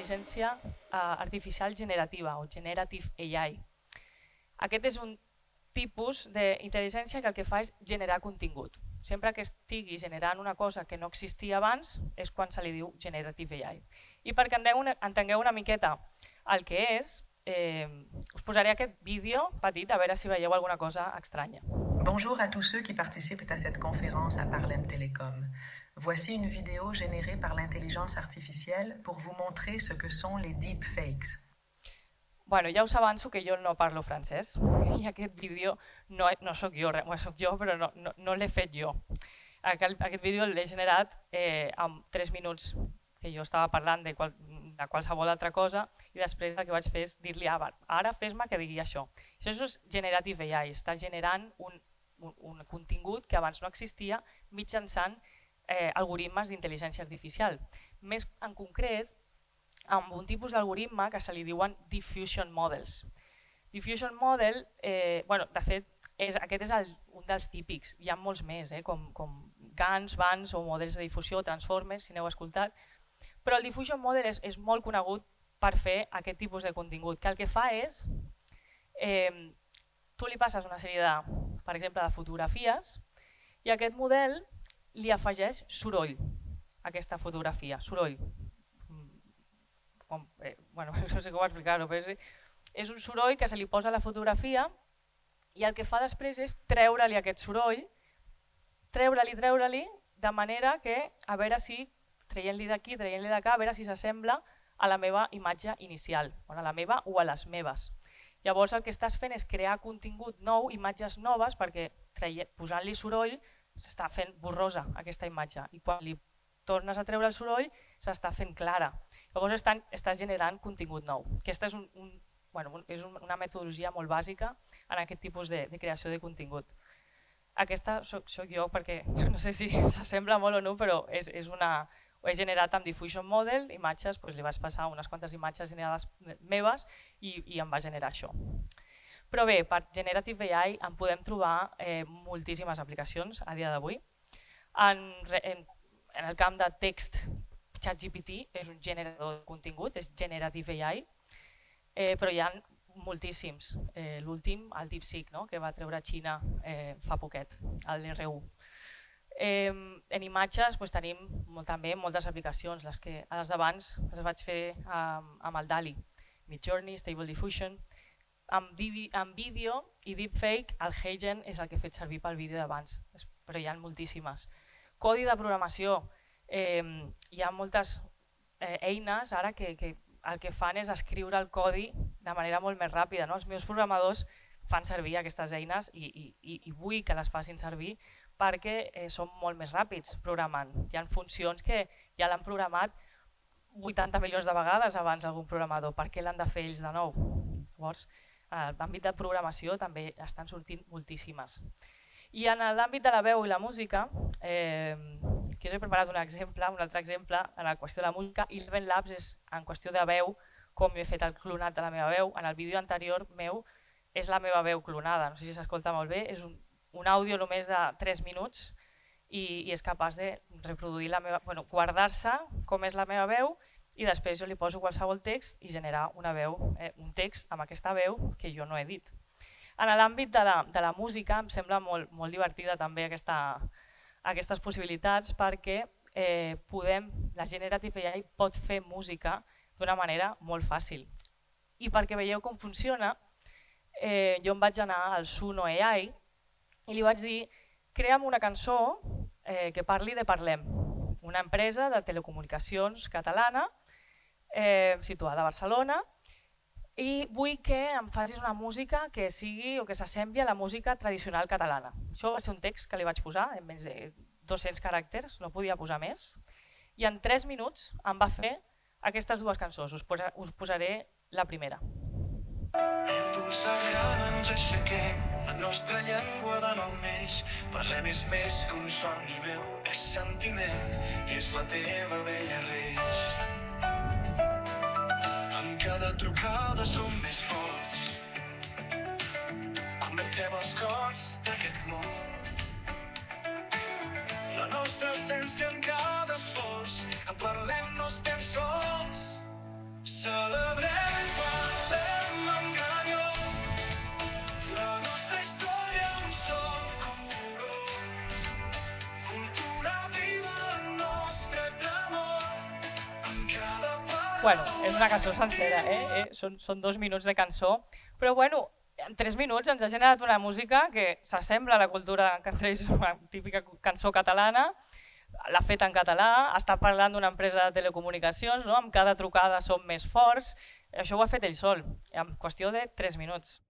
intel·ligència artificial generativa o Generative AI. Aquest és un tipus d'intel·ligència que el que fa és generar contingut. Sempre que estigui generant una cosa que no existia abans és quan se li diu Generative AI. I perquè entengueu una miqueta el que és, us posaré aquest vídeo petit a veure si veieu alguna cosa estranya. Bonjour à tous ceux qui participent à cette conférence à Parlem Télécom. Voici une vidéo générée par l'intelligence artificielle pour vous montrer ce que sont les deepfakes. Bueno, ja us avanço que jo no parlo francès i aquest vídeo no soc jo, soc jo però no l'he fet jo. Aquest vídeo l'he generat en 3 minuts que jo estava parlant de qualsevol altra cosa i després el que vaig fer és dir-li ara fes-me que digui això. Això és Generative AI, està generant un contingut que abans no existia mitjançant algoritmes d'intel·ligència artificial. Més en concret, amb un tipus d'algoritme que se li diuen diffusion models. Diffusion model, de fet, aquest és un dels típics, hi ha molts més, com GANs, BANs o models de difusió, transformers, si n'heu escoltat, però el diffusion model és molt conegut per fer aquest tipus de contingut, que el que fa és, tu li passes una sèrie de, per exemple, de fotografies i aquest model li afegeix soroll a aquesta fotografia, soroll. No sé com explicar-ho, però és un soroll que se li posa a la fotografia i el que fa després és treure-li aquest soroll, treure-li, de manera que, a veure si, traient-li d'aquí, traient-li d'acà, a veure si s'assembla a la meva imatge inicial, a la meva o a les meves. Llavors el que estàs fent és crear contingut nou, imatges noves, perquè posant-li soroll s'està fent borrosa aquesta imatge i quan li tornes a treure el soroll s'està fent clara. Llavors estàs generant contingut nou. Aquesta és una metodologia molt bàsica en aquest tipus de creació de contingut. Aquesta soc jo perquè no sé si s'assembla molt o no, però ho he generat amb Diffusion Model, imatges, li vaig passar unes quantes imatges generades meves i em va generar això. Però bé, per Generative AI en podem trobar moltíssimes aplicacions a dia d'avui. En el camp de text, ChatGPT és un generador de contingut, és Generative AI, però hi ha moltíssims. L'últim, el DeepSeek, que va treure Xina fa poquet, l'R1. En imatges tenim també moltes aplicacions, les d'abans les vaig fer amb el DALI, Midjourney, Stable Diffusion. Amb vídeo i deepfake, el HeyGen és el que he fet servir pel vídeo d'abans, però hi ha moltíssimes. Codi de programació, hi ha moltes eines ara que el que fan és escriure el codi de manera molt més ràpida. Els meus programadors fan servir aquestes eines i vull que les facin servir perquè són molt més ràpids programant. Hi ha funcions que ja l'han programat 80 milions de vegades abans algun programador. Per què l'han de fer ells de nou? Llavors, en l'àmbit de programació també estan sortint moltíssimes. I en l'àmbit de la veu i la música, que us he preparat un altre exemple en la qüestió de la música, Eleven Labs és en qüestió de veu, com jo he fet el clonat de la meva veu. En el vídeo anterior meu és la meva veu clonada, no sé si s'escolta molt bé, és un àudio només de 3 minuts i és capaç de reproduir la meva, guardar-se com és la meva veu i després jo li poso qualsevol text i generar un text amb aquesta veu que jo no he dit. En l'àmbit de la música em sembla molt divertida també aquestes possibilitats perquè la Generative AI pot fer música d'una manera molt fàcil. I perquè veieu com funciona, jo em vaig anar al Suno AI i li vaig dir crea'm una cançó que parli de Parlem, una empresa de telecomunicacions catalana situada a Barcelona, i vull que em facis una música que sigui o que s'assembli a la música tradicional catalana. Això va ser un text que li vaig posar en menys de 200 caràcters, no podia posar més, i en 3 minuts em va fer aquestes dues cançons. Us posaré la primera. Ara ens aixequem, la nostra llengua de nou neix. Parlem és més que un son i veu, és sentiment, és la teva vella reix. En cada trucada som més forts, connectem els cors d'aquest món. La nostra essència en cada esforç, en Parlem no estem sols. Bueno, és una cançó sencera, són 2 minuts de cançó, però bueno, en 3 minuts ens ha generat una música que s'assembla a la cultura que és una típica cançó catalana, l'ha fet en català, està parlant d'una empresa de telecomunicacions, no? Amb cada trucada som més forts, això ho ha fet ell sol, en qüestió de 3 minuts.